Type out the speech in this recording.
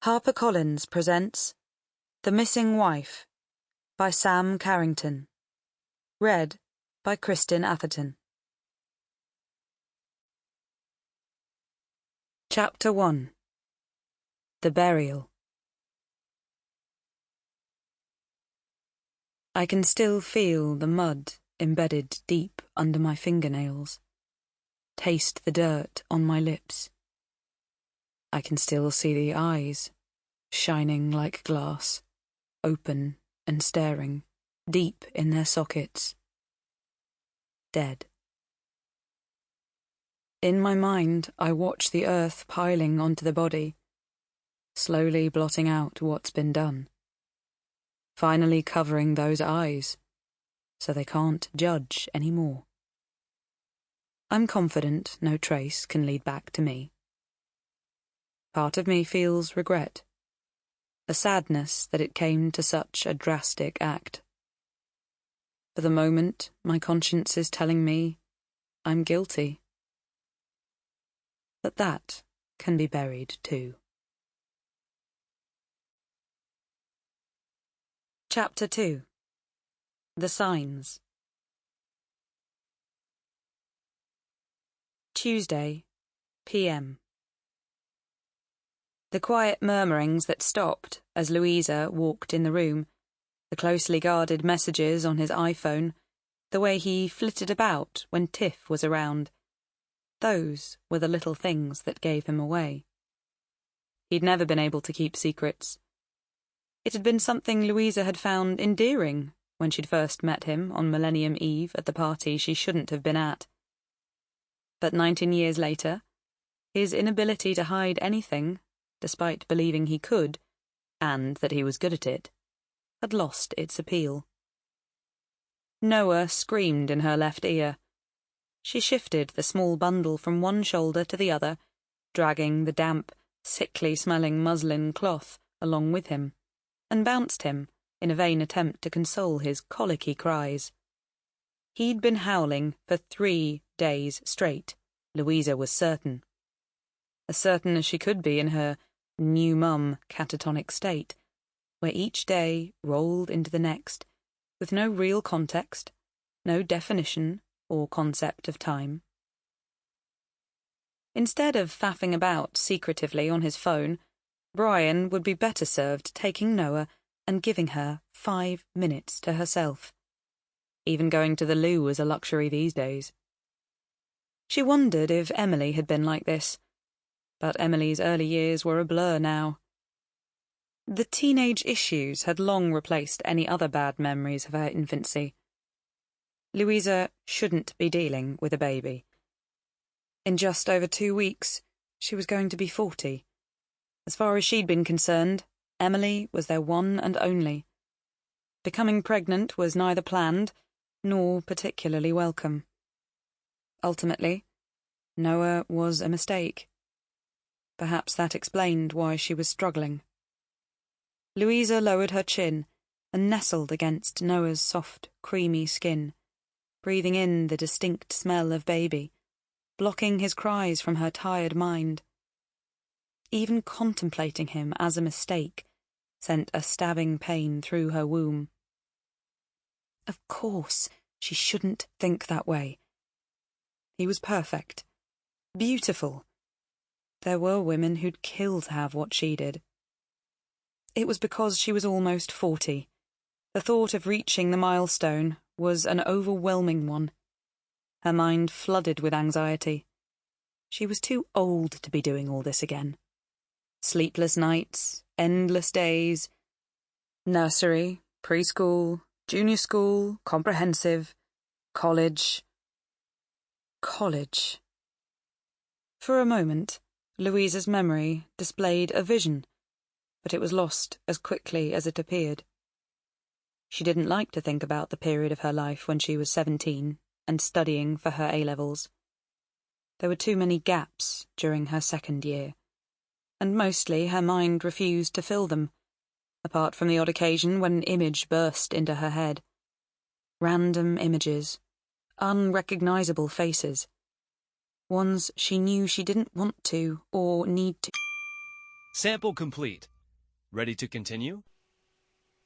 HarperCollins presents The Missing Wife by Sam Carrington. Read by Kristin Atherton. Chapter 1. The Burial. I can still feel the mud embedded deep under my fingernails, taste the dirt on my lips. I can still see the eyes, shining like glass, open and staring, deep in their sockets. Dead. In my mind, I watch the earth piling onto the body, slowly blotting out what's been done, finally covering those eyes, so they can't judge anymore. I'm confident no trace can lead back to me. Part of me feels regret, a sadness that it came to such a drastic act. For the moment, my conscience is telling me I'm guilty. But that can be buried too. Chapter 2. The Signs. Tuesday, p.m. The quiet murmurings that stopped as Louisa walked in the room, the closely guarded messages on his iPhone, the way he flitted about when Tiff was around, those were the little things that gave him away. He'd never been able to keep secrets. It had been something Louisa had found endearing when she'd first met him on Millennium Eve at the party she shouldn't have been at. But 19 years later, his inability to hide anything, despite believing he could, and that he was good at it, had lost its appeal. Noah screamed in her left ear. She shifted the small bundle from one shoulder to the other, dragging the damp, sickly-smelling muslin cloth along with him, and bounced him in a vain attempt to console his colicky cries. He'd been howling for 3 days straight, Louisa was certain. As certain as she could be in her new mum catatonic state, where each day rolled into the next, with no real context, no definition or concept of time. Instead of faffing about secretively on his phone, Brian would be better served taking Noah and giving her 5 minutes to herself. Even going to the loo was a luxury these days. She wondered if Emily had been like this, but Emily's early years were a blur now. The teenage issues had long replaced any other bad memories of her infancy. Louisa shouldn't be dealing with a baby. In just over 2 weeks, she was going to be 40. As far as she'd been concerned, Emily was their one and only. Becoming pregnant was neither planned nor particularly welcome. Ultimately, Noah was a mistake. Perhaps that explained why she was struggling. Louisa lowered her chin and nestled against Noah's soft, creamy skin, breathing in the distinct smell of baby, blocking his cries from her tired mind. Even contemplating him as a mistake sent a stabbing pain through her womb. Of course, she shouldn't think that way. He was perfect, beautiful. There were women who'd kill to have what she did. It was because she was almost 40. The thought of reaching the milestone was an overwhelming one. Her mind flooded with anxiety. She was too old to be doing all this again. Sleepless nights, endless days, nursery, preschool, junior school, comprehensive, college. College. For a moment, Louisa's memory displayed a vision, but it was lost as quickly as it appeared. She didn't like to think about the period of her life when she was 17 and studying for her A-levels. There were too many gaps during her second year, and mostly her mind refused to fill them, apart from the odd occasion when an image burst into her head. Random images, unrecognizable faces. Ones she knew she didn't want to or need to. Sample complete. Ready to continue?